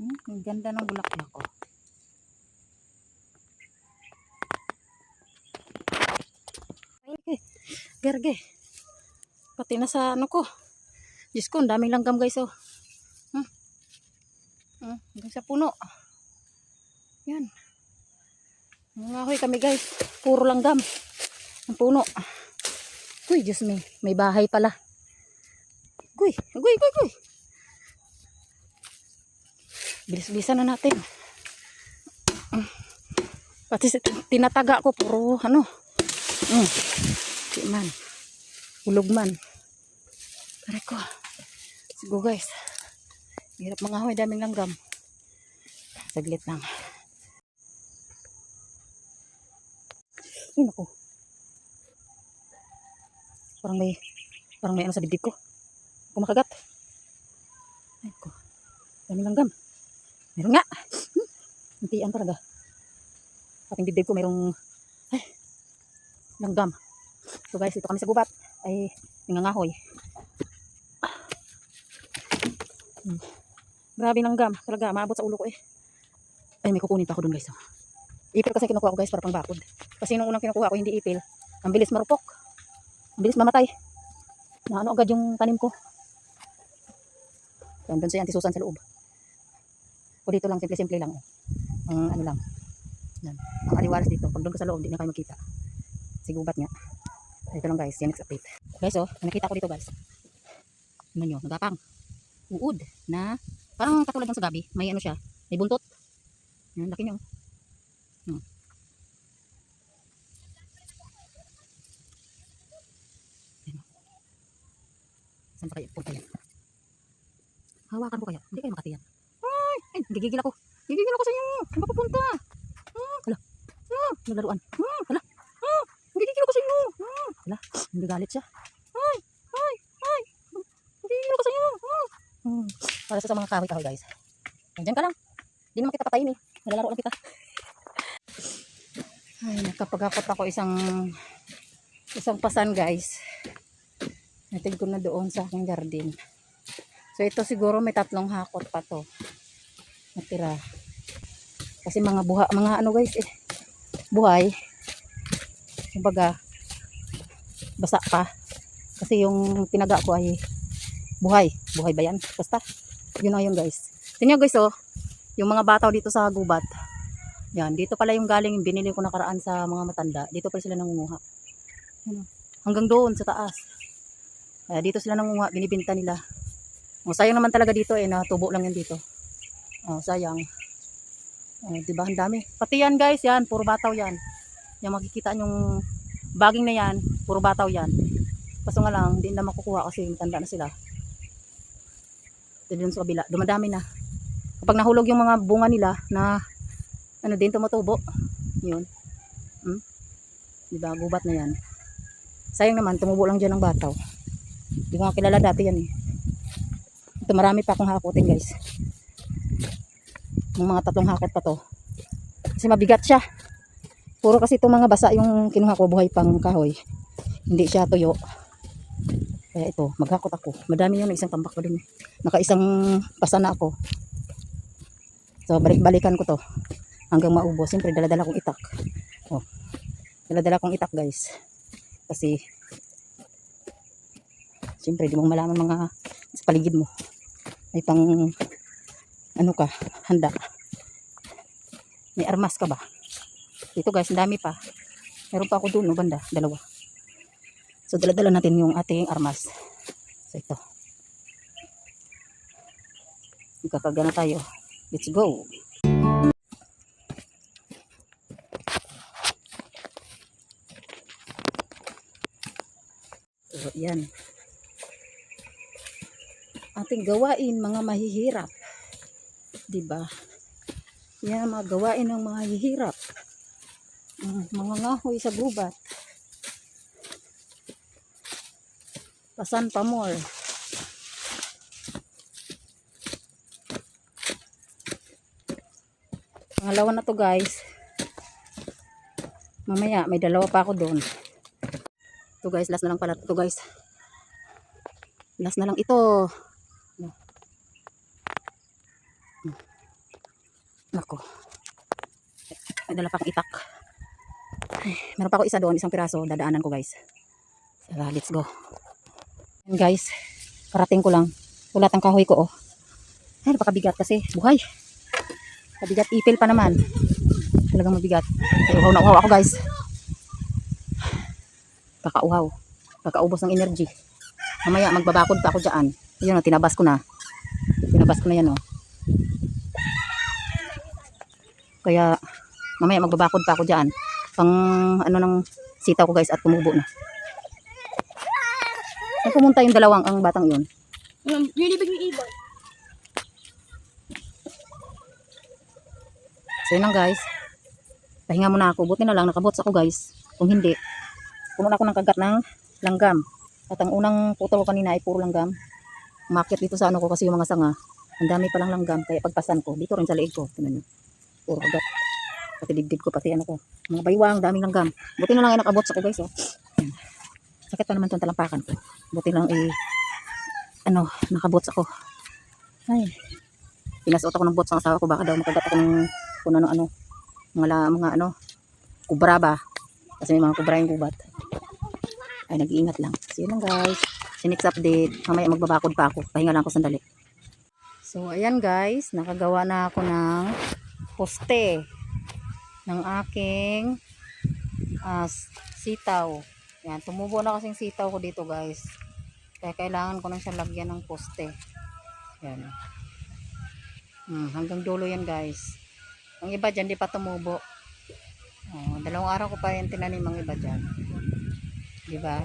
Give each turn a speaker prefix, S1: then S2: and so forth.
S1: Ang ganda ng bulaklak ko. Ay, garge. Pati na sa ano ko. Diyos ko, ang daming langgam guys oh. Hanggang sa puno. Yan. Nangahoy kami guys. Puro langgam. Ang puno. Uy, Diyos me. May bahay pala. Uy. Bilis-bilisan na natin. Pati tinataga ko puro ano. Di man. Ulog man. Pare ko. Sige guys. Hirap mangahoy, daming langgam. Saglit lang. Ay naku. Parang may ano sa dibdib ko. Kumakagat. Ay ko. Daming langgam. Meron nga. Hintian talaga. Ating dibdib ko mayroong langgam. So guys, ito kami sa gubat. Ay nangangahoy. Grabe langgam. Talaga, maabot sa ulo ko eh. Ay, may kukunin pa ako dun guys. Ipil kasi kinukuha ko guys para pang bakod. Kasi nung unang kinukuha ko hindi ipil. Ang bilis marupok. Ang bilis mamatay. Na ano agad yung tanim ko. Yan, dun sa anti-susan sa loob. O dito lang, simple-simple lang. Ang ano lang. Yan. Ang aliwalas dito. Pag doon ka sa loob, hindi na kayo makita. Sigubat nga. Dito lang guys, yan next update. Guys oh, nakita ko dito guys. Tingnan nyo, nagapang. Uod na parang katulad ng sa gabi. May ano siya, may buntot. Yan, laki nyo. Saan pa kaya punta yan? Hawakan ko kaya? Hindi kayo makatiyan. Ay, gigigil ako. Gigigil ako sa inyo. Saan pa pupunta? Hala. Naglaruan. Hala. Gigigil ako sa inyo. Hala. Hindi galit siya. Ay. Gigigil ako sa inyo. Para sa mga kahoy-kahoy guys. Diyan ka lang. Hindi naman kita patayin eh. Nalalaro lang kita. Ay, nakapagakot ako isang pasan guys. Natin ko na doon sa aking garden. So ito siguro may 3 hakot pa to. Natira. Kasi mga ano guys eh. Buhay. Kumbaga basa pa. Kasi yung tinaga ko ay buhay. Buhay ba yan? Basta. Yun na yun guys. Tingnan guys oh. Yung mga bataw dito sa gubat. Yan. Dito pala yung galing yung binili ko nakaraan sa mga matanda. Dito pala sila nangunguha. Yan, hanggang doon sa taas. Kaya dito sila nangunguha. Binibinta nila. Oh, sayang naman talaga dito eh. Natubo lang yan dito. Oh, sayang. Oh, diba? Ang dami. Pati yan guys. Yan. Puro bataw yan. Yung makikita yung baging na yan. Puro bataw yan. Kaso nga lang. Hindi na makukuha kasi matanda na sila. Dito sa kabila. Dumadami na. Kapag nahulog yung mga bunga nila na ano din tumutubo. Yun. Diba? Gubat na yan. Sayang naman. Tumubo lang dyan ng bataw. Hindi ko nga kilala dati yan eh. Ito marami pa akong hakotin guys. Yung mga 3 hakot pa to. Kasi mabigat siya. Puro kasi itong mga basa yung kinuha ko buhay pang kahoy. Hindi siya tuyo. Kaya ito, maghakot ako. Madami yun, isang tambak ko din. Naka-isang pasa na ako. So balik-balikan ko to. Hanggang maubos. Siyempre dala-dala kong itak. Oh. Dala-dala kong itak guys. Kasi siyempre di mong malaman mga sa paligid mo. May pang ano ka, handa. May armas ka ba? Dito guys, ang dami pa. Meron pa ako doon, no, banda, 2. So dala-dala natin yung ating armas. So ito. Magkakaga na tayo. Let's go. So yan. Ating gawain mga mahihirap. Diba? Yan mga gawain ng mga mahihirap. Mga ngahoy sa gubat. Pasan pa more. Pangalawa na to guys. Mamaya may 2 pa ako doon. Ito guys, last na lang pala ito guys. Last na lang ito. Nako. May dala pa akong itak. Ay, meron pa ako isa doon, isang piraso. Dadaanan ko guys. Tara, let's go. And guys, karating ko lang. Ulat ang kahoy ko oh. Ay, napakabigat kasi. Buhay. Kabigat ipil pa naman. Talagang mabigat. Ay, uhaw na uhaw ako guys. Kakauhaw. Kakaubos ng energy. Mamaya magbabakod pa ako dyan. Ayun o, tinabas ko na. Tinabas ko na yan o. Kaya mamaya magbabakod pa ako dyan. Pang ano ng sitaw ko guys at tumubo na. Saan pumunta yung dalawang ang batang yun?
S2: Lilibig ni Ibon.
S1: So yun lang guys. Pahinga muna ako. Buti na lang nakabots ako guys. Kung hindi, puno na ako ng kagat ng langgam. At ang unang putol ko kanina ay puro langgam. Umakyat dito sa ano ko kasi yung mga sanga. Ang dami palang langgam. Kaya pagpasan ko, dito rin sa leeg ko. Tingnan nyo. Puro kagat. Pati dibdib ko, pati ano ko. Mga baywang, daming langgam. Buti na lang ay nakabots ako guys. Oh. Ayan. Sakit pa naman itong talampakan ko. Buti lang nakabots ako. Ay. Pinasuot ako ng bots ng asawa ko. Baka daw makagat ako ng kung ano-ano. Mga kubra ba. Kasi may mga kubra yung gubat. Ay, nag-iingat lang. So, yun lang guys. Si next update. Mamaya magbabakod pa ako. Pahinga lang ako sandali. So, ayan guys. Nakagawa na ako ng poste ng aking sitaw. Yan. Tumubo na kasing sitaw ko dito guys. Kaya kailangan ko na siya lagyan ng poste. Yan. Hanggang dulo yan guys. Ang iba dyan di pa tumubo. Dalawang araw ko pa yung tinanim ang iba dyan. Diba?